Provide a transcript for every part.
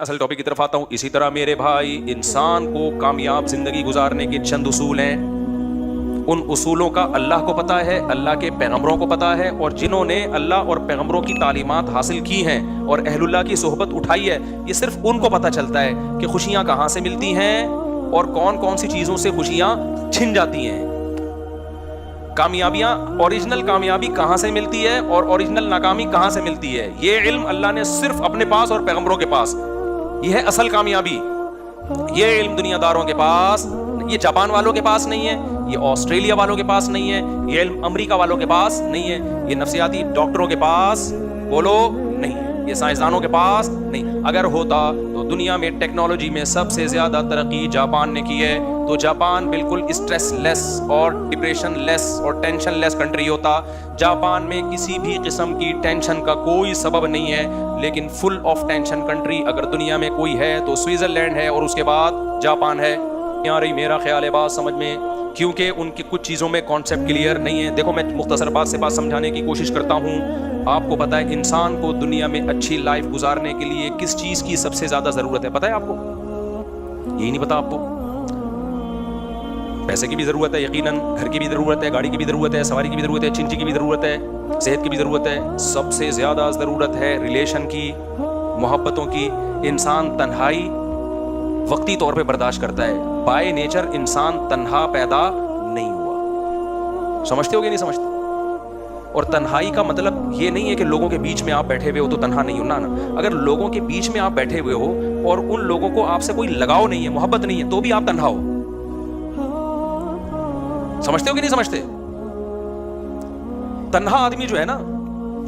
اصل ٹاپک کی طرف آتا ہوں. اسی طرح میرے بھائی انسان کو کامیاب زندگی گزارنے کے چند اصول ہیں. ان اصولوں کا اللہ کو پتہ ہے, اللہ کے پیغمبروں کو پتہ ہے, اور جنہوں نے اللہ اور پیغمبروں کی تعلیمات حاصل کی ہیں اور اہل اللہ کی صحبت اٹھائی ہے, یہ صرف ان کو پتہ چلتا ہے کہ خوشیاں کہاں سے ملتی ہیں اور کون کون سی چیزوں سے خوشیاں چھن جاتی ہیں. کامیابیاں, اوریجنل کامیابی کہاں سے ملتی ہے اور اوریجنل ناکامی کہاں سے ملتی ہے, یہ علم اللہ نے صرف اپنے پاس اور پیغمبروں کے پاس. یہ ہے اصل کامیابی. یہ علم دنیا داروں کے پاس, یہ جاپان والوں کے پاس نہیں ہے, یہ آسٹریلیا والوں کے پاس نہیں ہے, یہ علم امریکہ والوں کے پاس نہیں ہے, یہ نفسیاتی ڈاکٹروں کے پاس بولو نہیں ہے, یہ سائنسدانوں کے پاس نہیں. اگر ہوتا تو دنیا میں ٹیکنالوجی میں سب سے زیادہ ترقی جاپان نے کی ہے, تو جاپان بالکل اسٹریس لیس اور ڈپریشن لیس اور ٹینشن لیس کنٹری ہوتا. جاپان میں کسی بھی قسم کی ٹینشن کا کوئی سبب نہیں ہے, لیکن فل آف ٹینشن کنٹری اگر دنیا میں کوئی ہے تو سوئٹزرلینڈ ہے, اور اس کے بعد جاپان ہے. یہاں رہی میرا خیال ہے بات سمجھ میں, کیونکہ ان کی کچھ چیزوں میں کانسیپٹ کلیئر نہیں ہے. دیکھو میں مختصر بات سے بات سمجھانے کی کوشش کرتا ہوں. آپ کو پتہ ہے انسان کو دنیا میں اچھی لائف گزارنے کے لیے کس چیز کی سب سے زیادہ ضرورت ہے؟ پتہ ہے آپ کو؟ یہی نہیں پتہ آپ کو؟ پیسے کی بھی ضرورت ہے یقیناً, گھر کی بھی ضرورت ہے, گاڑی کی بھی ضرورت ہے, سواری کی بھی ضرورت ہے, چنچی کی بھی ضرورت ہے, صحت کی بھی ضرورت ہے. سب سے زیادہ ضرورت ہے ریلیشن کی, محبتوں کی. انسان تنہائی وقتی طور پہ برداشت کرتا ہے. بائی نیچر انسان تنہا پیدا نہیں ہوا. سمجھتے ہو کہ نہیں سمجھتے؟ اور تنہائی کا مطلب یہ نہیں ہے کہ لوگوں کے بیچ میں آپ بیٹھے ہوئے ہو تو تنہا نہیں ہو نا. اگر لوگوں کے بیچ میں آپ بیٹھے ہوئے ہو اور ان لوگوں کو آپ سے کوئی لگاؤ نہیں ہے, محبت نہیں ہے, تو بھی آپ تنہا ہو. سمجھتے ہو کہ نہیں سمجھتے؟ تنہا آدمی جو ہے نا,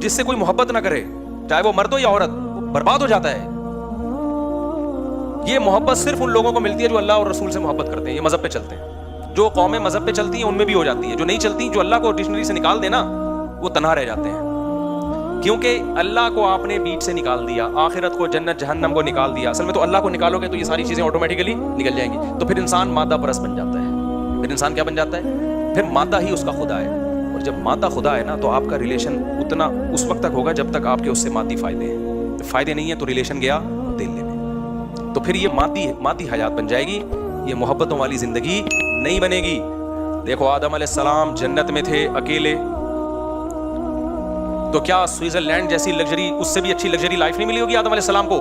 جس سے کوئی محبت نہ کرے, چاہے وہ مرد ہو یا عورت, برباد ہو جاتا ہے. یہ محبت صرف ان لوگوں کو ملتی ہے جو اللہ اور رسول سے محبت کرتے ہیں, یہ مذہب پہ چلتے ہیں. جو قومیں مذہب پہ چلتی ہیں ان میں بھی ہو جاتی ہے, جو نہیں چلتی, جو اللہ کو ڈکشنری سے نکال دینا, وہ تنہا رہ جاتے ہیں. کیونکہ اللہ کو آپ نے بیچ سے نکال دیا, آخرت کو, جنت جہنم کو نکال دیا. اصل میں تو اللہ کو نکالو گے تو یہ ساری چیزیں آٹومیٹیکلی نکل جائیں گی. تو پھر انسان مادہ پرست بن جاتا ہے. پھر انسان کیا بن جاتا ہے؟ پھر مادہ ہی اس کا خدا ہے. اور جب مادہ خدا ہے نا, تو آپ کا ریلیشن اتنا اس وقت تک ہوگا جب تک آپ کے اس سے مادی فائدے ہیں. فائدے نہیں ہیں تو ریلیشن گیا دل لینے. تو پھر یہ مادی حیات بن جائے گی, یہ محبتوں والی زندگی نہیں بنے گی. دیکھو آدم علیہ السلام جنت میں تھے اکیلے, تو کیا سوئٹزرلینڈ جیسی لگژری, اس سے بھی اچھی لگژری لائف نہیں ملی ہوگی آدم علیہ السلام کو؟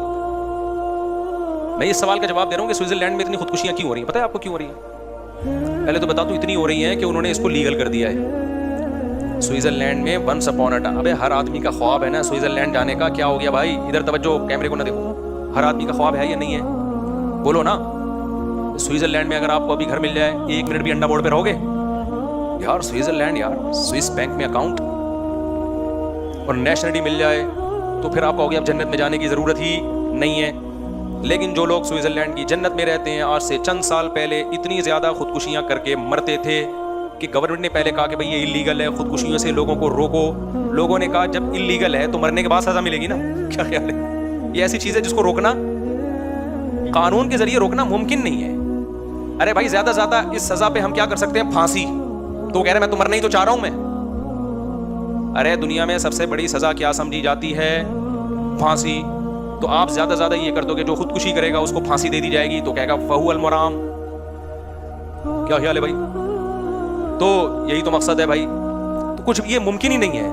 میں اس سوال کا جواب دے رہا ہوں کہ سوئٹزرلینڈ میں اتنی خودکشیاں کیوں ہو رہی ہیں. پتہ ہے آپ کو کیوں ہو رہی ہیں؟ پہلے تو بتا دوں, اتنی ہو رہی ہیں کہ انہوں نے اس کو لیگل کر دیا ہے. سوئٹزرلینڈ میں ونس اپون اے ٹائم, ابے ہر آدمی کا خواب ہے نا سوئٹزرلینڈ جانے کا. کیا ہو گیا بھائی, ادھر توجہ, کیمرے کو نہ دیکھو. ہر آدمی کا خواب ہے یا نہیں ہے؟ بولو نا. سوئٹزرلینڈ میں اگر آپ کو ابھی گھر مل جائے, 1 منٹ بھی انڈا بورڈ پہ رہو گے یار؟ سوئٹزرلینڈ یار, سوئس بینک میں اکاؤنٹ اور نیشنلٹی مل جائے تو پھر آپ کہو گے اب جنت میں جانے کی ضرورت ہی نہیں ہے. لیکن جو لوگ سوئٹزرلینڈ کی جنت میں رہتے ہیں, آج سے چند سال پہلے اتنی زیادہ خودکشیاں کر کے مرتے تھے کہ گورنمنٹ نے پہلے کہا کہ بھئی یہ اللیگل ہے, خودکشیوں سے لوگوں کو روکو. لوگوں نے کہا جب اللیگل ہے تو مرنے کے بعد سزا ملے گی نا. کیا خیال ہے؟ یہ ایسی چیز ہے جس کو روکنا, قانون کے ذریعے روکنا ممکن نہیں ہے. ارے بھائی زیادہ زیادہ اس سزا پہ ہم کیا کر سکتے ہیں؟ پھانسی. تو کہہ رہے میں تو مرنا ہی تو چاہ رہا ہوں میں. ارے دنیا میں سب سے بڑی سزا کیا سمجھی جاتی ہے؟ پھانسی. تو آپ زیادہ زیادہ یہ کر دو کہ جو خودکشی کرے گا اس کو پھانسی دے دی جائے گی, تو کہے گا فہو المرام. کیا خیال ہے بھائی؟ تو یہی تو مقصد ہے بھائی. تو کچھ یہ ممکن ہی نہیں ہے.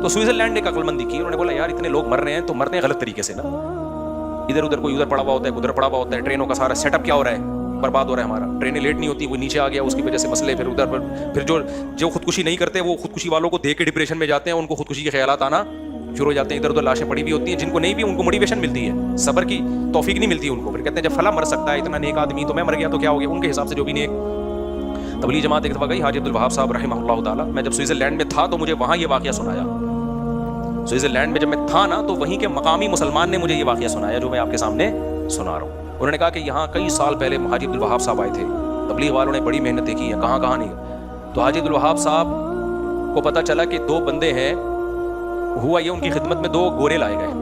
تو سوئٹزرلینڈ نے عقل مندی کی, انہوں نے بولا یار اتنے لوگ مر رہے ہیں تو مرتے ہیں غلط طریقے سے نا. ادھر ادھر کوئی ادھر پڑا ہوا ہوتا ہے, ادھر پڑا ہوا ہوتا ہے. ٹرینوں کا سارا سیٹ اپ کیا ہو رہا ہے؟ برباد ہو رہا ہے ہمارا. ٹرینیں لیٹ نہیں ہوتی, کوئی نیچے آ گیا اس کی وجہ سے مسئلے. پھر ادھر پھر جو خودکشی نہیں کرتے وہ خودکشی والوں کو دیکھ کے ڈپریشن میں جاتے ہیں, ان کو خودکشی کے خیالات آنا شروع ہو جاتے ہیں. ادھر ادھر لاشیں پڑی بھی ہوتی ہیں, جن کو نہیں بھی ان کو موٹیویشن ملتی ہے, صبر کی توفیق نہیں ملتی ان کو. پھر کہتے ہیں جب فلاں مر سکتا ہے اتنا نیک آدمی, تو میں مر گیا تو کیا ہو گیا؟ ان کے حساب سے جو بھی نیک. تبلیغ جماعت ایک دفعہ گئی, حاجی عبدالوہاب صاحب رحمہ اللہ تعالیٰ. میں جب سوئٹزرلینڈ میں تھا تو مجھے وہاں یہ واقعہ سنایا. سوئٹزرلینڈ میں جب میں تھا نا, تو وہیں کے مقامی مسلمان نے مجھے یہ واقعہ سنایا جو میں آپ کے سامنے سنا رہا ہوں. انہوں نے کہا کہ یہاں کئی سال پہلے حاجی عبدالوہاب صاحب آئے تھے, تبلیغ والوں نے بڑی محنتیں کی ہیں, کہاں نہیں. تو حاجی عبدالوہاب صاحب کو پتہ چلا کہ 2 بندے ہیں. ہوا یہ ان کی خدمت میں 2 گورے لائے گئے.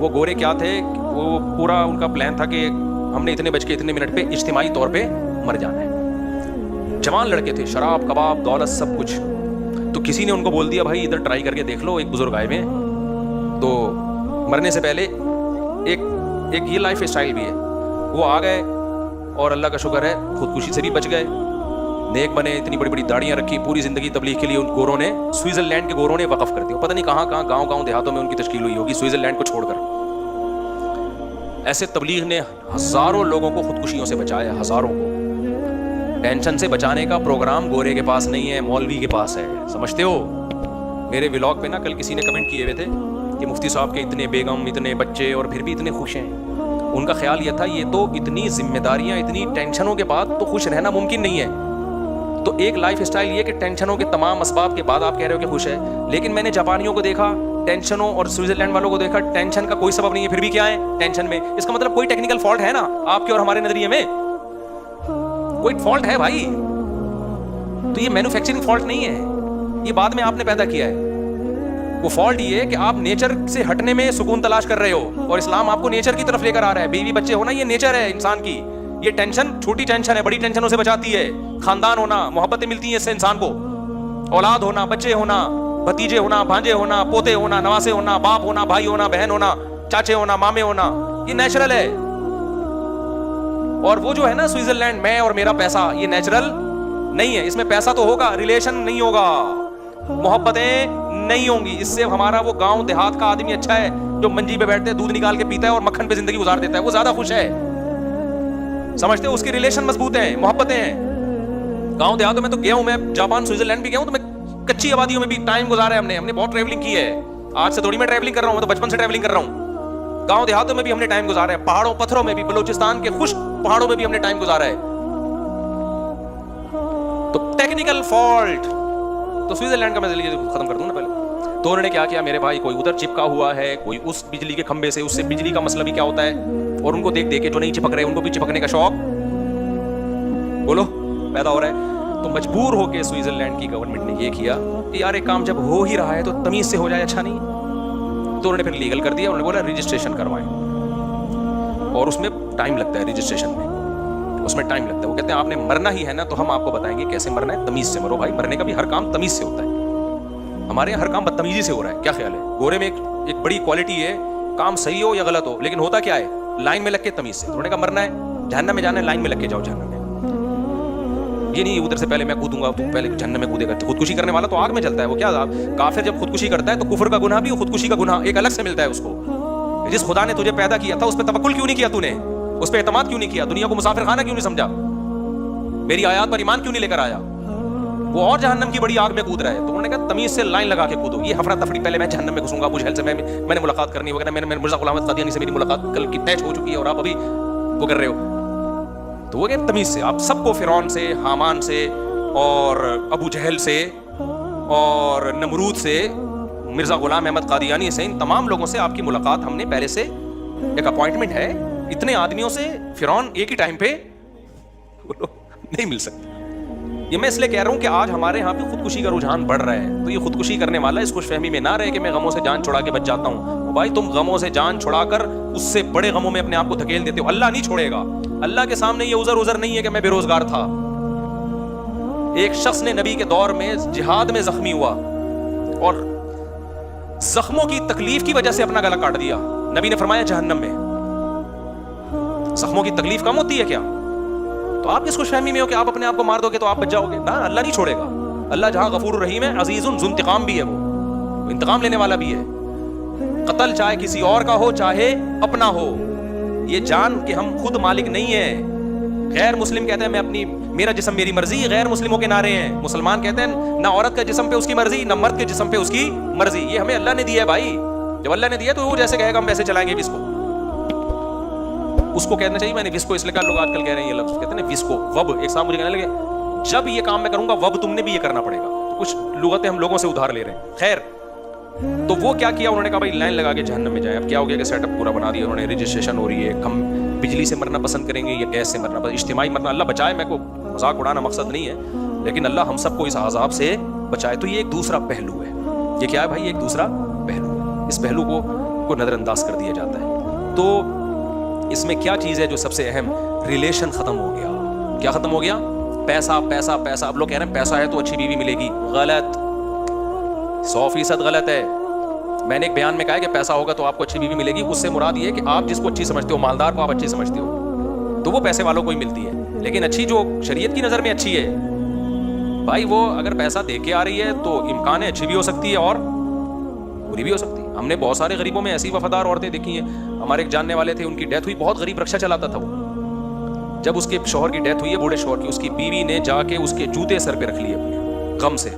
وہ گورے کیا تھے, وہ پورا ان کا پلان تھا کہ ہم نے اتنے بج کے اتنے منٹ پہ اجتماعی طور پہ مر جانا ہے. جوان لڑکے تھے, شراب کباب دولت سب کچھ. تو کسی نے ان کو بول دیا بھائی ادھر ٹرائی کر کے دیکھ لو, ایک بزرگ آئے ہوئے ہیں, تو مرنے سے پہلے ایک ایک یہ لائف اسٹائل بھی ہے. وہ آ گئے اور اللہ کا شکر ہے خودکشی سے بھی بچ گئے, نیک بنے, اتنی بڑی بڑی داڑیاں رکھی, پوری زندگی تبلیغ کے لیے ان گوروں نے, سوئٹزرلینڈ کے گوروں نے وقف کر دیا. پتہ نہیں کہاں کہاں گاؤں دیہاتوں میں ان کی تشکیل ہوئی ہوگی سوئٹزرلینڈ کو چھوڑ کر. ایسے تبلیغ نے ہزاروں لوگوں کو خودکشیوں سے بچایا, ہزاروں کو. ٹینشن سے بچانے کا پروگرام گورے کے پاس نہیں ہے, مولوی کے پاس ہے, سمجھتے ہو. میرے ولاگ پہ نا کل کسی نے کمنٹ کیے ہوئے تھے کہ مفتی صاحب کے اتنے بیگم, اتنے بچے اور پھر بھی اتنے خوش ہیں. ان کا خیال یہ تھا یہ تو اتنی ذمہ داریاں, اتنی ٹینشنوں کے بعد تو خوش رہنا ممکن نہیں ہے. تو ایک لائف اسٹائل یہ کہ ٹینشنوں کے تمام اسباب کے بعد آپ کہہ رہے ہو کہ خوش ہے. لیکن میں نے جاپانیوں کو دیکھا ٹینشنوں, اور سوئٹزرلینڈ والوں کو دیکھا ٹینشن کا کوئی سبب نہیں ہے, پھر بھی کیا ہے ٹینشن میں. اس کا مطلب کوئی ٹیکنیکل فالٹ ہے نا آپ کے اور ہمارے نظریے میں, کوئی فالٹ ہے بھائی. تو یہ مینوفیکچرنگ فالٹ نہیں ہے, یہ بعد میں آپ نے پیدا کیا ہے. وہ فالٹ یہ ہے کہ آپ نیچر سے ہٹنے میں سکون تلاش کر رہے ہو, اور اسلام آپ کو نیچر کی طرف لے کر آ رہا ہے. بیوی بچے ہونا یہ نیچر ہے انسان کی. یہ ٹینشن چھوٹی ٹینشن ہے, بڑی ٹینشنوں سے بچاتی ہے. خاندان ہونا, محبتیں ملتی ہیں اس سے انسان کو. اولاد ہونا, بچے ہونا, بھتیجے ہونا, بھانجے ہونا, پوتے ہونا, نواسے ہونا, باپ ہونا, بھائی ہونا, بہن ہونا, چاچے ہونا, مامے ہونا, یہ نیچرل ہے. اور وہ جو ہے نا سوئٹزرلینڈ, میں اور میرا پیسہ, یہ نیچرل نہیں ہے. اس میں پیسہ تو ہوگا, ریلیشن نہیں ہوگا, محبتیں نہیں ہوں گی. اس سے ہمارا وہ گاؤں دیہات کا آدمی اچھا ہے جو منجی پہ بیٹھتے دودھ نکال کے پیتا ہے اور مکھن پہ زندگی گزار دیتا ہے, وہ زیادہ خوش ہے. سمجھتے ہو, اس کے ریلیشن مضبوط ہیں, محبتیں ہیں. گاؤں دیہاتوں میں تو گیا ہوں, میں جاپان سوئٹزرلینڈ بھی گیا ہوں, تو میں کچی آبادیوں میں بھی ٹائم گزارا ہے ہم نے بہت ٹریولنگ کی ہے. آج سے تھوڑی میں ٹریولنگ کر رہا ہوں, میں تو بچپن سے ٹریولنگ کر رہا ہوں. گاؤں دیہاتوں میں بھی ہم نے ٹائم گزارا ہے, پہاڑوں پتھروں میں بھی, بلوچستان کے خشک پہاڑوں میں بھی ہم نے ٹائم گزارا ہے. تو ٹیکنیکل فالٹ تو سوئٹزرلینڈ کا میں ختم کر دوں نا پہلے. تو انہوں نے کیا کیا میرے بھائی, کوئی ادھر چپکا ہوا ہے, کوئی اس بجلی کے کھمبے سے, اس سے بجلی کا مسئلہ بھی کیا ہوتا ہے, اور ان کو دیکھ دیکھ کے جو نہیں چپک رہے ان کو بھی چپکنے کا شوق بولو پیدا ہو رہا ہے. تو مجبور ہو کے سوئٹزرلینڈ کی گورنمنٹ نے یہ کیا کہ یار ایک کام جب ہو ہی رہا ہے تو تمیز سے ہو جائے, اچھا نہیں. تو انہوں نے پھر لیگل کر دیا, انہوں نے بولا رجسٹریشن کروائیں, اور اس میں ٹائم لگتا ہے رجسٹریشن میں, اس میں ٹائم لگتا ہے. وہ کہتے ہیں آپ نے مرنا ہی ہے نا تو ہم آپ کو بتائیں گے کیسے مرنا ہے, تمیز سے مرو بھائی. مرنے کا بھی ہر کام تمیز سے ہوتا ہے, ہمارے یہاں ہر کام بدتمیزی سے ہو رہا ہے. کیا خیال ہے, گورے میں ایک بڑی کوالٹی ہے, کام صحیح ہو یا غلط ہو, لیکن ہوتا کیا ہے, لائن میں لگ کے تمیز سے. انہوں نے کہا مرنا ہے, جہنم میں جانا ہے, لائن میں لگ کے جاؤ جہنم میں. یہ نہیں ادھر سے پہلے میں کودوں گا تو پہلے جہنم میں کودے گا. خودکشی کرنے والا تو آگ میں جلتا ہے. وہ کیا کافر جب خودکشی کرتا ہے تو کفر کا گناہ بھی, خودکشی کا گناہ ایک الگ سے ملتا ہے اس کو. جس خدا نے تجھے پیدا کیا تھا اس پہ توکل کیوں نہیں کیا تو نے, اس پہ اعتماد کیوں نہیں کیا, دنیا کو مسافر خانہ کیوں نہیں سمجھا, میری آیات پر ایمان کیوں نہیں لے کر آیا, وہ اور جہنم کی بڑی آگ میں کود رہا ہے. تو انہوں نے کہا تمیز سے لائن لگا کے کودو. یہ ہفرا تفری, پہلے میں جہنم میں گھسوں گا, ابو جہل سے میں نے ملاقات کرنی وغیرہ, میں نے مرزا غلام احمد قادیانی سے میری ملاقات کل کی طے ہو چکی ہے اور آپ ابھی وہ کر رہے ہو. تو وہ کہتے تمیز سے. آپ سب کو فرعون سے, حامان سے, اور ابو جہل سے, اور نمرود سے, مرزا غلام احمد قادیانی سے, ان تمام لوگوں سے آپ کی ملاقات ہم نے پہلے سے ایک اپوائنٹمنٹ ہے. اتنے آدمیوں سے فرعون ایک ہی ٹائم پہ نہیں مل سکتا. یہ میں اس لیے کہہ رہا ہوں کہ آج ہمارے یہاں پہ خودکشی کا رجحان بڑھ رہا ہے. تو یہ خودکشی کرنے والا اس خوش فہمی میں نہ رہے کہ میں غموں سے جان چھڑا کے بچ جاتا ہوں. بھائی تم غموں سے جان چھڑا کر اس سے بڑے غموں میں اپنے آپ کو دھکیل دیتے ہو. اللہ نہیں چھوڑے گا. اللہ کے سامنے یہ عذر نہیں ہے کہ میں بے روزگار تھا. ایک شخص نے نبی کے دور میں جہاد میں زخمی ہوا اور زخموں کی تکلیف کی وجہ سے اپنا گلا کاٹ دیا. نبی نے فرمایا جہنم میں. زخموں کی تکلیف کم ہوتی ہے کیا؟ تو آپ کس خوش فہمی میں ہو کہ آپ اپنے آپ کو مار دو گے تو آپ بچ جاؤ گے؟ نہ, اللہ نہیں چھوڑے گا. اللہ جہاں غفور الرحیم ہے, عزیز ذو انتقام بھی ہے, وہ انتقام لینے والا بھی ہے. قتل چاہے کسی اور کا ہو چاہے اپنا ہو, یہ جان کہ ہم خود مالک نہیں ہیں. غیر مسلم کہتے ہیں میں اپنی, میرا جسم میری مرضی, غیر مسلموں کے نعرے ہیں. مسلمان کہتے ہیں نہ عورت کا جسم پہ اس کی مرضی, نہ مرد کے جسم پہ اس کی مرضی. یہ ہمیں اللہ نے دیا ہے بھائی. جب اللہ نے دیا تو وہ جیسے کہے گا ہم ویسے چلائیں گے. بھی اس کو کہنا چاہیے. میں نے وسکو اس لیے کہا, لوگ آج کل کہہ رہے ہیں یہ لفظ کہتے ہیں وسکو, وب. ایک صاحب مجھے کہنے لگے جب یہ کام میں کروں گا وب تم نے بھی یہ کرنا پڑے گا. تو کچھ لغتیں ہم لوگوں سے ادھار لے رہے ہیں. خیر, تو وہ کیا کیا انہوں نے کہا بھائی لائن لگا کے جہنم میں جائیں. اب کیا ہو گیا کہ سیٹ اپ پورا بنا دیا انہوں نے, رجسٹریشن ہو رہی ہے. ہم بجلی سے مرنا پسند کریں گے یا گیس سے مرنا, اجتماعی مرنا. اللہ بچائے, میں کو مذاق اڑانا مقصد نہیں ہے, لیکن اللہ ہم سب کو اس عذاب سے بچائے. تو یہ ایک دوسرا پہلو ہے. یہ کیا ہے بھائی, ایک دوسرا پہلو ہے. اس پہلو کو نظر انداز کر دیا جاتا ہے. تو اس میں کیا چیز ہے جو سب سے اہم, ریلیشن ختم ہو گیا. کیا ختم ہو گیا؟ پیسہ پیسہ پیسہ. اب لوگ کہہ رہے ہیں پیسہ ہے تو اچھی بیوی ملے گی. غلط, 100% غلط ہے. میں نے ایک بیان میں کہا ہے کہ پیسہ ہوگا تو آپ کو اچھی بیوی ملے گی، اس سے مراد یہ ہے کہ آپ جس کو اچھی سمجھتے ہو، مالدار کو آپ اچھی سمجھتے ہو، تو وہ پیسے والوں کو ہی ملتی ہے. لیکن اچھی جو شریعت کی نظر میں اچھی ہے بھائی، وہ اگر پیسہ دے کے آ رہی ہے تو امکان ہے اچھی بھی ہو سکتی ہے اور بری بھی ہو سکتی ہے. ہم نے بہت سارے غریبوں میں ایسی وفادار عورتیں دیکھی ہیں. ہمارے ایک جاننے والے تھے، ان کی ڈیتھ ہوئی، بہت غریب رکشہ چلاتا تھا وہ. جب اس کے شوہر کی ڈیتھ ہوئی ہے، بوڑھے شوہر کی، اس کی بیوی نے جا کے اس کے جوتے سر پہ رکھ لیے اپنے غم سے.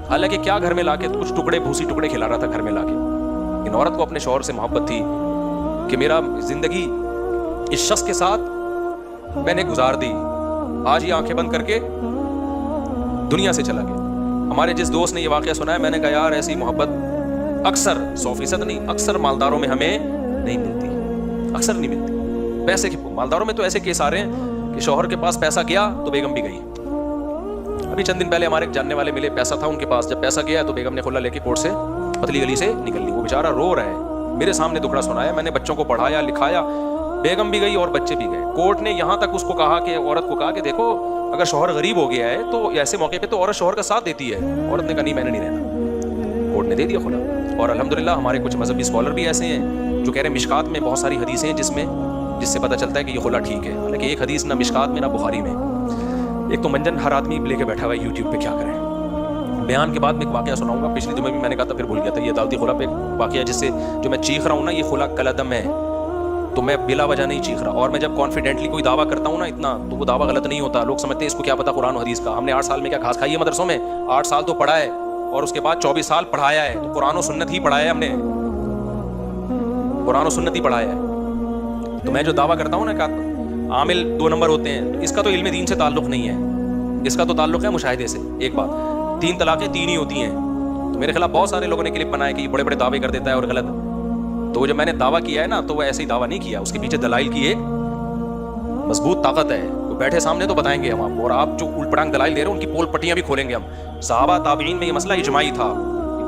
حالانکہ کیا گھر میں لا کے کچھ ٹکڑے بھوسی ٹکڑے کھلا رہا تھا گھر میں لا کے. ان عورت کو اپنے شوہر سے محبت تھی کہ میرا زندگی اس شخص کے ساتھ میں نے گزار دی، آج یہ آنکھیں بند کر کے دنیا سے چلا گیا. ہمارے جس دوست نے یہ واقعہ سنا ہے، میں نے کہا یار ایسی محبت اکثر 100% نہیں، اکثر مالداروں میں ہمیں نہیں ملتی، اکثر نہیں ملتی. پیسے کے مالداروں میں تو ایسے کیس آ رہے ہیں کہ شوہر کے پاس پیسہ گیا تو بیگم بھی گئی. ابھی چند دن پہلے ہمارے ایک جاننے والے ملے، پیسہ تھا ان کے پاس، جب پیسہ گیا تو بیگم نے خلا لے کے کورٹ سے پتلی گلی سے نکل لی. وہ بیچارہ رو رہا ہے، میرے سامنے دکھڑا سنایا، میں نے بچوں کو پڑھایا لکھایا، بیگم بھی گئی اور بچے بھی گئے. کورٹ نے یہاں تک اس کو کہا کہ عورت کو کہا کہ دیکھو اگر شوہر غریب ہو گیا ہے تو ایسے موقع پہ تو عورت شوہر کا ساتھ دیتی ہے. عورت نے کہا نہیں، میں نے نہیں رہنا. کورٹ نے دے دیا خلا. اور الحمدللہ ہمارے کچھ مذہبی اسکالر بھی ایسے ہیں جو کہہ رہے ہیں مشکات میں بہت ساری حدیثیں ہیں جس سے پتہ چلتا ہے کہ یہ خلا ٹھیک ہے. حالانکہ ایک حدیث نہ مشکات میں نہ بخاری میں. ایک تو منجن ہر آدمی لے کے بیٹھا ہوا ہے یوٹیوب پہ، کیا کریں. بیان کے بعد میں ایک واقعہ سناؤں گا. پچھلی جمعے بھی میں نے کہا تھا، پھر بھول گیا تھا. یہ عدالتی خلا پہ واقعہ جس سے جو میں چیخ رہا ہوں نا، یہ خلا کلعدم ہے، تو میں بلا وجہ نہیں چیخ رہا. اور میں جب کانفیڈنٹلی کوئی دعویٰ کرتا ہوں نا اتنا، تو وہ دعویٰ غلط نہیں ہوتا. لوگ سمجھتے ہیں اس کو کیا پتا قرآن و حدیث کا. ہم نے 8 سال میں کیا گھاس کھائی ہے مدرسوں میں؟ 8 سال تو پڑھا ہے اور اس کے بعد 24 سال پڑھایا ہے. تو قرآن و سنت ہی پڑھایا ہے ہم نے، قرآن و سنت ہی پڑھایا ہے. تو میں جو دعویٰ کرتا ہوں نا کہ عامل 2 نمبر ہوتے ہیں، اس کا تو علم دین سے تعلق نہیں ہے، اس کا تو تعلق ہے مشاہدے سے. ایک بات، 3 طلاقیں 3 ہی ہوتی ہیں. تو میرے خلاف بہت سارے لوگوں نے کلپ بنائے کہ یہ بڑے بڑے دعوے کر دیتا ہے اور غلط. تو جو میں نے دعویٰ کیا ہے نا، تو وہ ایسے ہی دعویٰ نہیں کیا، اس کے پیچھے دلائل کی ایک مضبوط طاقت ہے. وہ بیٹھے سامنے تو بتائیں گے ہم آپ کو، اور آپ جو الٹ پٹانگ دلائل دے رہے ہیں ان کی پول پٹیاں بھی کھولیں گے ہم. صحابہ تابعین میں یہ مسئلہ اجماعی تھا،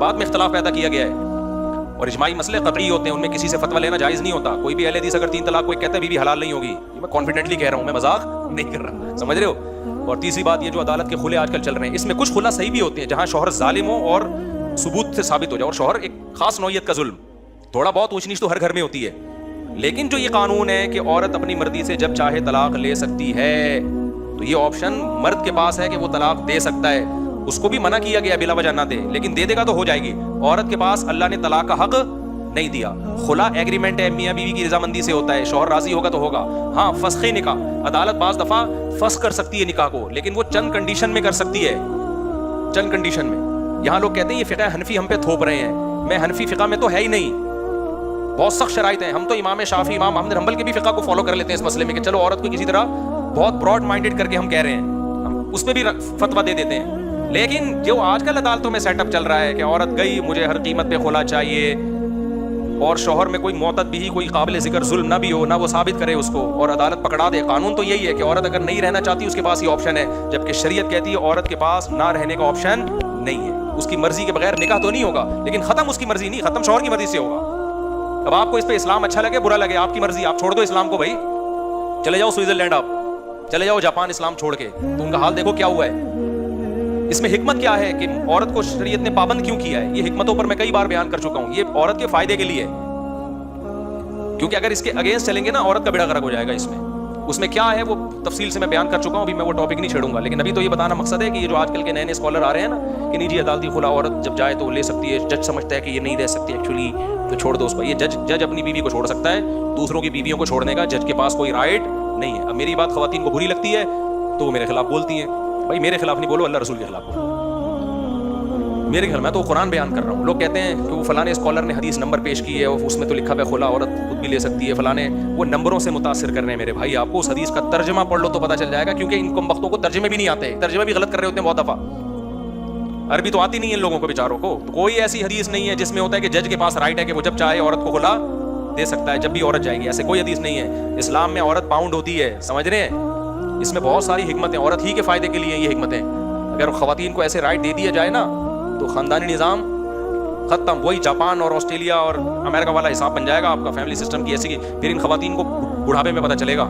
بعد میں اختلاف پیدا کیا گیا ہے. اور اجماعی مسئلے قطعی ہوتے ہیں، ان میں کسی سے فتویٰ لینا جائز نہیں ہوتا. کوئی بھی اہل حدیث اگر 3 طلاق کوئی کہتا ہے بیوی حلال نہیں ہوگی، یہ میں کانفیڈنٹلی کہہ رہا ہوں، میں مذاق نہیں کر رہا، سمجھ رہے ہو. اور تیسری بات، یہ جو عدالت کے خلے آج کل چل رہے ہیں، اس میں کچھ خلا صحیح بھی ہوتے ہیں جہاں شوہر ظالم ہو اور ثبوت سے ثابت ہو جائے. اور شوہر ایک خاص نوعیت کا ظلم، تھوڑا بہت اونچ نیچ تو ہر گھر میں ہوتی ہے. لیکن جو یہ قانون ہے کہ عورت اپنی مرضی سے جب چاہے طلاق لے سکتی ہے، تو یہ آپشن مرد کے پاس ہے کہ وہ طلاق دے سکتا ہے. اس کو بھی منع کیا گیا بلا وجہ نہ دے، لیکن دے دے گا تو ہو جائے گی. عورت کے پاس اللہ نے طلاق کا حق نہیں دیا. خلا ایگریمنٹ ہے، میاں بیوی کی رضامندی سے ہوتا ہے، شوہر راضی ہوگا تو ہوگا. ہاں، فسخ نکاح، عدالت بعض دفعہ فسخ کر سکتی ہے نکاح کو، لیکن وہ چند کنڈیشن میں کر سکتی ہے، چند کنڈیشن میں. یہاں لوگ کہتے ہیں یہ فقہ حنفی ہم پہ تھوپ رہے ہیں. میں حنفی فقہ میں تو ہے ہی نہیں، بہت سخت شرائط ہیں. ہم تو امام شافعی، امام احمد حنبل کے بھی فقہ کو فالو کر لیتے ہیں اس مسئلے میں کہ چلو عورت کو کسی طرح بہت براڈ مائنڈڈ کر کے ہم کہہ رہے ہیں، ہم اس پہ بھی فتویٰ دے دیتے ہیں. لیکن جو آج کل عدالتوں میں سیٹ اپ چل رہا ہے کہ عورت گئی مجھے ہر قیمت پہ خلا چاہیے، اور شوہر میں کوئی معتد بھی، کوئی قابل ذکر ظلم نہ بھی ہو، نہ وہ ثابت کرے اس کو، اور عدالت پکڑا دے. قانون تو یہی ہے کہ عورت اگر نہیں رہنا چاہتی اس کے پاس یہ آپشن ہے، جبکہ شریعت کہتی ہے عورت کے پاس نہ رہنے کا آپشن نہیں ہے. اس کی مرضی کے بغیر نکاح تو نہیں ہوگا، لیکن ختم اس کی مرضی نہیں، ختم شوہر کی مرضی سے ہوگا. اب آپ کو اس پہ اسلام اچھا لگے برا لگے آپ کی مرضی، آپ چھوڑ دو اسلام کو بھائی، چلے جاؤ سوئٹزرلینڈ، آپ چلے جاؤ جاپان اسلام چھوڑ کے، تو ان کا حال دیکھو کیا ہوا ہے. اس میں حکمت کیا ہے کہ عورت کو شریعت نے پابند کیوں کیا ہے؟ یہ حکمتوں پر میں کئی بار بیان کر چکا ہوں. یہ عورت کے فائدے کے لیے، کیونکہ اگر اس کے اگینسٹ چلیں گے نا عورت کا بیڑا غرق ہو جائے گا. اس میں کیا ہے وہ تفصیل سے میں بیان کر چکا ہوں، ابھی میں وہ ٹاپک نہیں چھیڑوں گا. لیکن ابھی تو یہ بتانا مقصد ہے کہ یہ جو آج کل کے نئے نئے اسکالر آ رہے ہیں نا کہ نہیں جی عدالتی خلا عورت جب جائے تو لے سکتی ہے، جج سمجھتا ہے کہ یہ نہیں رہ سکتی ایکچولی تو چھوڑ دو اس کو. یہ جج اپنی بیوی کو چھوڑ سکتا ہے، دوسروں کی بیویوں کو چھوڑنے کا جج کے پاس کوئی رائٹ نہیں ہے. اب میری بات خواتین کو بری لگتی ہے تو وہ میرے خلاف بولتی ہیں. بھائی میرے خلاف نہیں بولو، اللہ رسول کے خلاف بولو. میرے گھر میں تو قرآن بیان کر رہا ہوں. لوگ کہتے ہیں کہ وہ فلاں اسکالر نے حدیث نمبر پیش کی ہے، اس میں تو لکھا ہوا ہے خلا عورت خود بھی لے سکتی ہے، فلاں وہ نمبروں سے متاثر کر رہے ہیں. میرے بھائی آپ کو اس حدیث کا ترجمہ پڑھ لو تو پتہ چل جائے گا، کیونکہ ان کم وقتوں کو ترجمے بھی نہیں آتے، ترجمے بھی غلط کر رہے ہوتے ہیں بہت دفعہ. عربی تو آتی نہیں ہے ان لوگوں کو بیچاروں کو. کوئی ایسی حدیث نہیں ہے جس میں ہوتا ہے کہ جج کے پاس رائٹ ہے کہ وہ جب چاہے عورت کو خلا دے سکتا ہے جب بھی عورت جائے گی. ایسے کوئی حدیث نہیں ہے. اسلام میں عورت باؤنڈ ہوتی ہے، سمجھ رہے ہیں؟ اس میں بہت ساری حکمتیں، عورت ہی کے فائدے کے لیے یہ حکمتیں. اگر خواتین کو ایسے رائٹ دے دیا جائے نا تو خاندانی نظام ختم. وہی جاپان اور آسٹریلیا اور امریکہ والا حساب بن جائے گا آپ کا فیملی سسٹم کی ایسے کی. پھر ان خواتین کو بڑھاپے میں پتہ چلے گا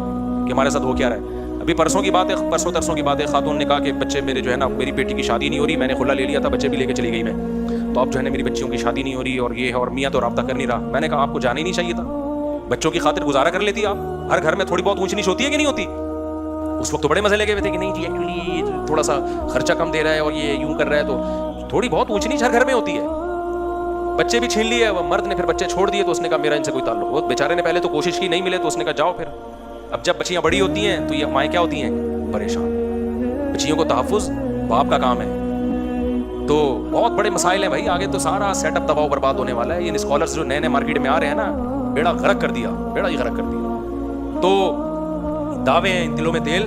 کہ ہمارے ساتھ ہو کیا رہا ہے. ابھی پرسوں کی بات ہے، پرسوں ترسوں کی بات ہے، خاتون نے کہا کہ بچے میرے جو ہے نا، میری بیٹی کی شادی نہیں ہو رہی، میں نے خلا لے لیا تھا، بچے بھی لے کے چلی گئی میں، تو اب جو ہے نا میری بچیوں کی شادی نہیں ہو رہی اور یہ ہے، اور میاں تو رابطہ کر نہیں رہا۔ میں نے کہا آپ کو جانا ہی نہیں چاہیے تھا، بچوں کی خاطر گزارا کر لیتی آپ۔ ہر گھر میں تھوڑی بہت اونچ نیچ ہوتی ہے کہ نہیں ہوتی؟ اس وقت تو بڑے مزے لگے ہوئے تھے کہ نہیں جی ایکچولی تھوڑا سا خرچہ کم دے رہا ہے اور یہ یوں کر رہا ہے، تو تھوڑی بہت اونچ نیچ ہر گھر میں ہوتی ہے۔ بچے بھی چھین لیے، مرد نے پھر بچے چھوڑ دیے، تو اس نے کہا میرا ان سے کوئی تعلق، وہ بیچارے نے پہلے تو کوشش کی، نہیں ملے تو اس نے کہا جاؤ پھر۔ اب جب بچیاں بڑی ہوتی ہیں تو یہ مائیں کیا ہوتی ہیں؟ پریشان۔ بچیوں کو تحفظ باپ کا کام ہے، تو بہت بڑے مسائل ہیں بھائی، آگے تو سارا سیٹ اپ تباہ و برباد ہونے والا ہے۔ یہ اسکالرز جو نئے نئے مارکیٹ میں آ رہے ہیں نا، بیڑا غرق کر دیا، بیڑا ہی غرق کر دیا۔ تو دعوے ہیں، ان دلوں میں تیل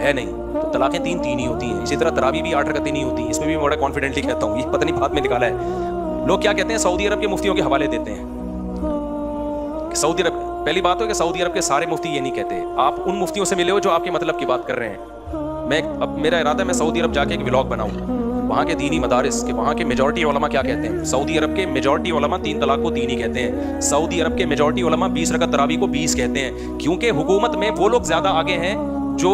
ہے نہیں، تو طلاقیں تین ہی ہوتی ہیں۔ اسی طرح تراویح بھی 8 رکعتیں نہیں ہوتی، اس میں بھی میں بڑا کانفیڈنٹلی کہتا ہوں، یہ پتہ نہیں بات میں نکالا ہے۔ لوگ کیا کہتے ہیں، سعودی عرب کے مفتیوں کے حوالے دیتے ہیں کہ سعودی عرب، پہلی بات ہے کہ سعودی عرب کے سارے مفتی یہ نہیں کہتے، آپ ان مفتیوں سے ملے ہو جو آپ کے مطلب کی بات کر رہے ہیں۔ اب میرا ارادہ ہے میں سعودی عرب جا کے ایک ولاگ بناؤں، وہاں کے دینی مدارس کہ وہاں کے میجورٹی علماء کیا کہتے ہیں۔ سعودی عرب کے میجورٹی علماء 3 طلاق کو 3 ہی کہتے ہیں، سعودی عرب کے میجورٹی علماء 20 رکعت تراویح کو 20 کہتے ہیں، کیونکہ حکومت میں وہ لوگ زیادہ آگے ہیں جو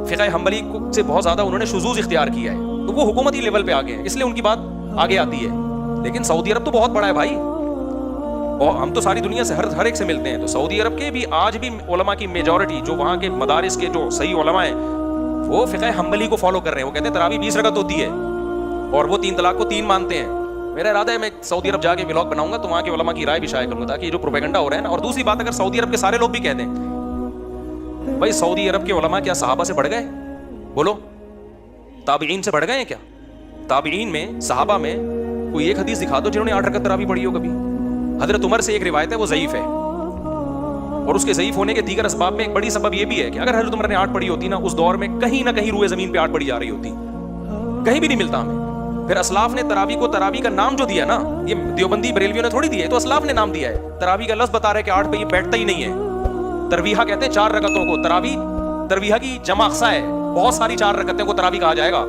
فقہ حنبلی سے بہت زیادہ انہوں نے شذوذ اختیار کیا ہے، تو وہ حکومتی لیول پہ آگے ہیں، اس لیے ان کی بات آگے آتی ہے۔ لیکن سعودی عرب تو بہت بڑا ہے بھائی، اور ہم تو ساری دنیا سے ہر ایک سے ملتے ہیں، تو سعودی عرب کے بھی آج بھی علماء کی میجورٹی جو وہاں کے مدارس کے جو صحیح علماء ہیں وہ فقہ حنبلی کو فالو کر رہے ہیں، وہ کہتے ہیں تراویح 20 رکعت ہوتی ہے اور وہ 3 طلاق کو 3 مانتے ہیں۔ میرا ارادہ ہے میں سعودی عرب جا کے ولاگ بناؤں گا تو وہاں کے علماء کی رائے بھی شائع کروں گا، تاکہ یہ جو پروپیگنڈا ہو رہا ہے نا۔ اور دوسری بات، اگر سعودی عرب کے سارے لوگ بھی کہہ دیں بھائی سعودی عرب کے علماء کیا صحابہ سے بڑھ گئے؟ بولو، تابعین سے بڑھ گئے ہیں کیا؟ تابعین میں، صحابہ میں کوئی ایک حدیث دکھا دو جنہوں نے 8 رکعت تراویح پڑھی ہو کبھی۔ حضرت عمر سے ایک روایت ہے، وہ ضعیف ہے، اور اس کے ضعیف ہونے کے دیگر اسباب میں ایک بڑی سبب یہ بھی ہے کہ اگر حضرت عمر نے 8 پڑھی ہوتی نا، اس دور میں کہیں نہ کہیں روئے زمین پہ 8 پڑھی جا رہی ہوتی، کہیں بھی نہیں ملتا ہمیں۔ پھر اسلاف نے تراویح کو تراویح کا نام جو دیا نا، یہ دیوبندی بریلویوں نے تھوڑی دیا ہے، تو اسلاف نے نام دیا ہے۔ تراویح کا لفظ بتا رہا ہے کہ 8 پہ یہ بیٹھتا ہی نہیں ہے۔ ترویحہ کہتے ہیں 4 رکعتوں کو، ترویحہ کی جمع اقصا ہے، بہت ساری 4 رکعتیں کو تراویح کہا جائے گا۔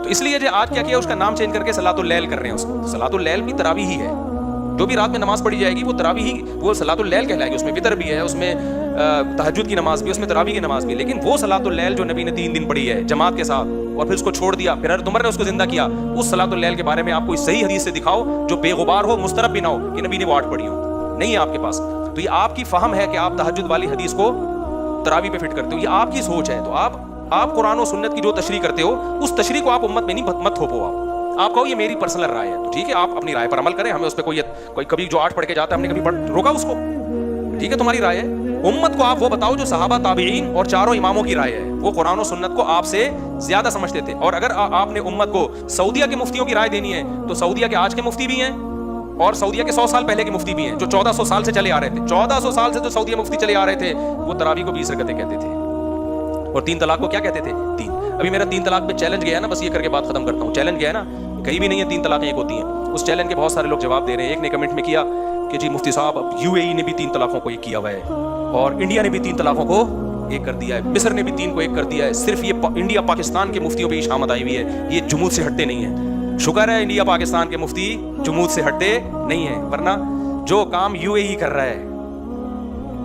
تو اس لیے جو آج کیا کیا، اس کا نام چینج کر کے صلاۃ اللیل کر رہے ہیں اس کو۔ صلاۃ اللیل بھی تراویح ہی ہے، جو بھی رات میں نماز پڑھی جائے گی وہ تراویح ہی، وہ صلاۃ اللیل کہلائے گی۔ اس میں وتر بھی ہے، اس میں تہجد کی نماز بھی، اس میں تراویح کی نماز بھی، لیکن وہ صلاۃ اللیل جو نبی نے 3 دن پڑھی ہے جماعت کے ساتھ اور پھر اس کو چھوڑ دیا، پھر حضرت عمر نے اس کو زندہ کیا، اس صلاۃ اللیل کے بارے میں آپ کو صحیح حدیث سے دکھاؤ جو بے غبار ہو، مسترب بھی نہ ہو کہ نبی نے وہ 8 پڑھی ہو، نہیں ہے آپ کے پاس۔ تو یہ آپ کی فہم ہے کہ آپ تہجد والی حدیث کو تراویح پہ فٹ کرتے ہو، یہ آپ کی سوچ ہے۔ تو آپ قرآن و سنت کی جو تشریح کرتے ہو، اس تشریح کو آپ امت میں نہیں مت تھوپو۔ آپ کہو یہ میری پرسنل رائے ہے، تو ٹھیک ہے، آپ اپنی رائے پر عمل کریں، ہمیں اس پہ کوئی کبھی جو 8 پڑھ کے جاتا ہے ہم نے کبھی روکا اس کو، ٹھیک ہے، تمہاری رائے ہے۔ امت کو آپ وہ بتاؤ جو صحابہ، تابعین اور 4 اماموں کی رائے ہے، وہ قرآن و سنت کو آپ سے زیادہ سمجھتے تھے۔ اور اگر آپ نے امت کو سعودیہ کے مفتیوں کی رائے دینی ہے تو سعودیہ کے آج کے مفتی بھی ہیں اور سعودیہ کے 100 سال پہلے کے مفتی بھی ہیں، جو 1400 سال سے چلے آ رہے تھے۔ 1400 سال سے جو سعودیہ مفتی چلے آ رہے تھے وہ تراویح کو 20 رکعتیں کہتے تھے، اور 3 طلاق کو کیا کہتے تھے؟ 3۔ ابھی میرا 3 طلاق پہ چیلنج گیا نا، بس یہ کر کے بات ختم کرتا ہوں۔ چیلنج گیا نا، کہیں بھی نہیں ہے 3 طلاقیں ایک ہوتی ہیں۔ اس چیلنج کے بہت سارے لوگ جواب دے رہے ہیں۔ ایک نے کمنٹ میں کیا کہ جی مفتی صاحب، اب UAE نے بھی 3 طلاقوں کو ایک کیا ہوا ہے، اور انڈیا نے بھی 3 طلاقوں کو ایک کر دیا ہے، مصر نے بھی 3 کو ایک کر دیا ہے، صرف یہ انڈیا پاکستان کے مفتیوں پہ ہی شامت آئی ہوئی ہے، یہ جمود سے ہٹتے نہیں ہیں۔ شکر ہے انڈیا پاکستان کے مفتی جمود سے ہٹتے نہیں ہیں، ورنہ جو کام UAE کر رہا ہے،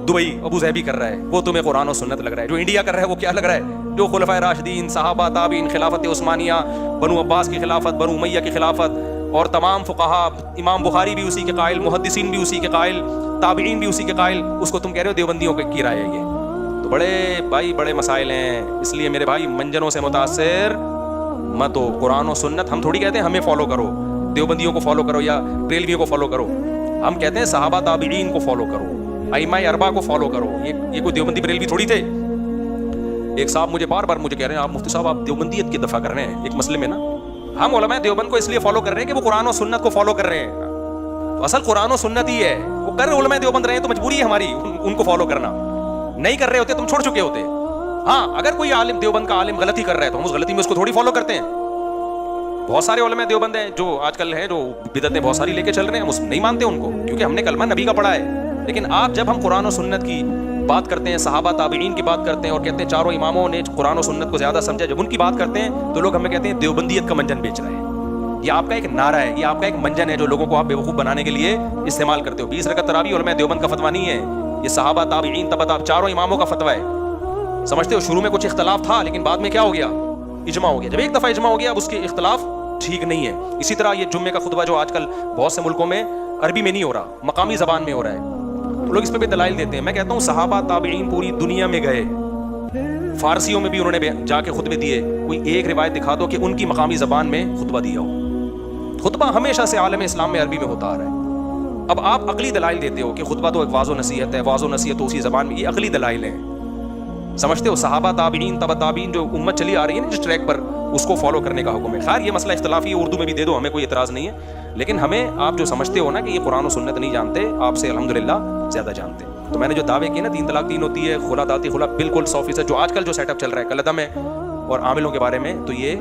دبئی ابو ظہبی کر رہا ہے، وہ تمہیں قرآن و سنت لگ رہا ہے۔ جو انڈیا کر رہا ہے وہ کیا لگ رہا ہے؟ جو خلفائے راشدین، صحابہ، تابعین، خلافت عثمانیہ، بنو عباس کی خلافت، بنو امیہ کی خلافت، اور تمام فقہا، امام بخاری بھی اسی کے قائل، محدثین بھی اسی کے قائل، تابعین بھی اسی کے قائل، اس کو تم کہہ رہے ہو دیوبندیوں کی رائے ہے یہ؟ تو بڑے مسائل ہیں، اس لیے میرے بھائی منجنوں سے متاثر مت ہو۔ قرآن و سنت ہم تھوڑی کہتے ہیں ہمیں فالو کرو، دیوبندیوں کو فالو کرو یا بریلویوں کو فالو کرو، ہم کہتے ہیں صحابہ تابعین کو فالو کرو، ائمہ اربعہ کو فالو کرو۔ یہ کوئی دیوبندی بریلوی تھوڑی تھے۔ ایک صاحب مجھے بار مجھے کہہ رہے ہیں آپ مفتی صاحب آپ دیوبندیت کی دفاع کر رہے ہیں ایک مسئلے میں نا۔ ہم علماء دیوبند کو اس لیے فالو کر رہے ہیں کہ وہ قرآن و سنت کو فالو کر رہے ہیں، تو اصل قرآن و سنت ہی ہے، وہ کر علماء دیوبند رہے ہیں تو مجبوری ہے ہماری ان کو فالو کرنا۔ نہیں کر رہے ہوتے تم چھوڑ چکے ہوتے۔ ہاں اگر کوئی عالم دیوبند کا عالم غلطی کر رہا ہے تو ہم اس غلطی میں اس کو تھوڑی فالو کرتے ہیں۔ بہت سارے علماء دیوبند ہیں جو آج کل ہیں جو بدعتیں بہت ساری لے کے چل رہے ہیں، ہم نہیں مانتے ان کو کیونکہ ہم نے کلمہ نبی کا پڑھا ہے۔ لیکن آپ جب ہم قرآن و سنت کی بات کرتے ہیں، صحابہ تابعین کی بات کرتے ہیں اور کہتے ہیں 4 اماموں نے قرآن و سنت کو زیادہ سمجھا، جب ان کی بات کرتے ہیں تو لوگ ہمیں کہتے ہیں دیوبندیت کا منجن بیچ رہے ہیں۔ یہ آپ کا ایک نعرہ ہے، یہ آپ کا ایک منجن ہے جو لوگوں کو آپ بیوقوف بنانے کے لیے استعمال کرتے ہو۔ 20 رکعت تراویح علماء دیوبند کا فتویٰ نہیں ہے، یہ صحابہ تابعین تبع 4 اماموں کا فتویٰ ہے۔ سمجھتے ہو شروع میں کچھ اختلاف تھا لیکن بعد میں کیا ہو گیا؟ اجماع ہو گیا. جب ایک دفعہ اجماع ہو گیا اب اس کے اختلاف ٹھیک نہیں ہے. اسی طرح یہ جمعے کا خطبہ جو آج کل بہت سے ملکوں میں عربی میں نہیں ہو رہا, مقامی زبان میں ہو رہا ہے, تو لوگ اس پہ بھی دلائل دیتے ہیں. میں کہتا ہوں صحابہ تابعین پوری دنیا میں گئے, فارسیوں میں بھی انہوں نے جا کے خطبے دیے. کوئی ایک روایت دکھا دو کہ ان کی مقامی زبان میں خطبہ دیا ہو. خطبہ ہمیشہ سے عالم اسلام میں عربی میں ہوتا آ رہا ہے. اب آپ عقلی دلائل دیتے ہو کہ خطبہ تو ایک واضح نصیحت ہے, واضح نصیحت تو اسی زبان میں, یہ عقلی دلائل ہیں. سمجھتے ہو صحابہ تابعین تبع تابعین جو امت چلی آ رہی ہے نا جس ٹریک پر, اس کو فالو کرنے کا حکم ہے. خیر یہ مسئلہ اختلافی ہے, اردو میں بھی دے دو, ہمیں کوئی اعتراض نہیں ہے, لیکن ہمیں آپ جو سمجھتے ہو نا کہ یہ قرآن و سنت نہیں جانتے, آپ سے الحمدللہ زیادہ جانتے. تو میں نے جو دعوے کیے نا 3 طلاق 3 ہوتی ہے, خلا داتی خلا, بالکل 100% جو آج کل جو سیٹ اپ چل رہا ہے کلعدم ہے اور عاملوں کے بارے میں, تو یہ